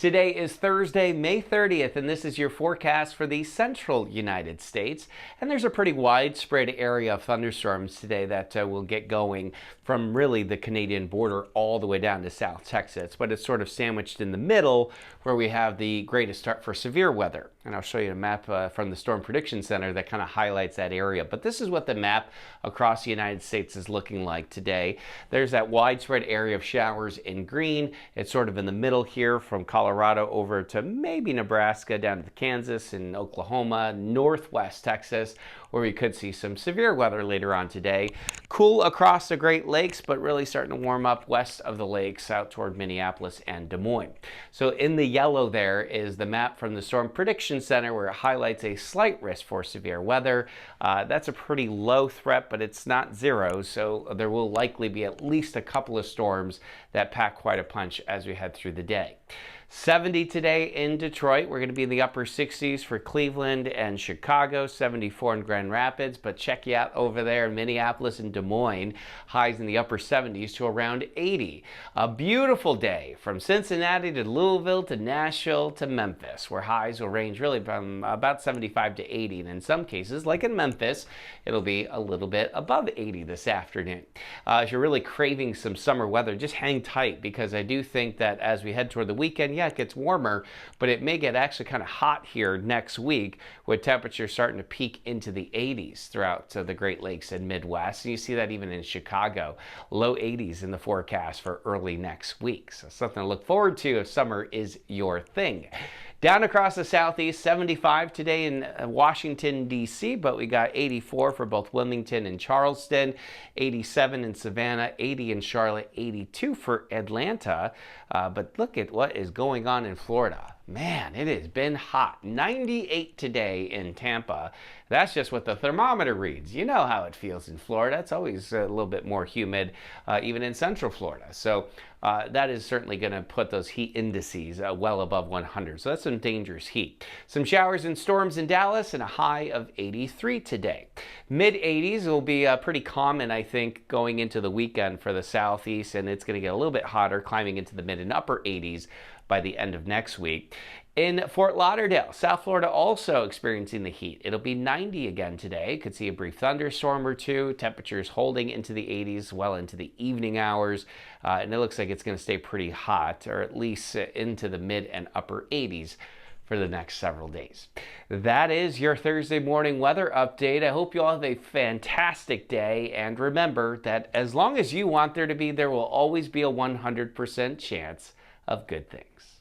Today is Thursday, May 30th, and this is your forecast for the central United States. And there's a pretty widespread area of thunderstorms today that will get going from really the Canadian border all the way down to South Texas. But it's sort of sandwiched in the middle where we have the greatest start for severe weather. And I'll show you a map from the Storm Prediction Center that kind of highlights that area. But this is what the map across the United States is looking like today. There's that widespread area of showers in green. It's sort of in the middle here from Colorado over to maybe Nebraska, down to Kansas and Oklahoma, northwest Texas, where we could see some severe weather later on today. Cool across the Great Lakes, but really starting to warm up west of the lakes out toward Minneapolis and Des Moines. So in the yellow there is the map from the Storm Prediction Center where it highlights a slight risk for severe weather. That's a pretty low threat, but it's not zero, so there will likely be at least a couple of storms that pack quite a punch as we head through the day. 70 today in Detroit. We're going to be in the upper 60s for Cleveland and Chicago, 74 in Grand Rapids, but check you out over there in Minneapolis and Des Moines, highs in the upper 70s to around 80. A beautiful day from Cincinnati to Louisville to Nashville to Memphis, where highs will range really from about 75 to 80, and in some cases, like in Memphis, it'll be a little bit above 80 this afternoon. If you're really craving some summer weather, just hang tight, because I do think that as we head toward the weekend, yeah, it gets warmer, but it may get actually kind of hot here next week with temperatures starting to peak into the 80s throughout the Great Lakes and Midwest. And you see that even in Chicago, low 80s in the forecast for early next week. So something to look forward to if summer is your thing. Down across the southeast, 75 today in Washington, D.C., but we got 84 for both Wilmington and Charleston, 87 in Savannah, 80 in Charlotte, 82 for Atlanta. But look at what is going on in Florida. Man, it has been hot. 98 today in Tampa. That's just what the thermometer reads. You know how it feels in Florida. It's always a little bit more humid, even in central Florida. So that is certainly going to put those heat indices well above 100. So that's some dangerous heat. Some showers and storms in Dallas and a high of 83 today. Mid-80s will be pretty common, I think, going into the weekend for the southeast, and it's going to get a little bit hotter, climbing into the mid and upper 80s by the end of next week. In Fort Lauderdale, South Florida also experiencing the heat. It'll be 90 again today. Could see a brief thunderstorm or two. Temperatures holding into the 80s well into the evening hours. And it looks like it's going to stay pretty hot, or at least into the mid and upper 80s for the next several days. That is your Thursday morning weather update. I hope you all have a fantastic day. And remember that as long as you want there to be, there will always be a 100% chance of good things.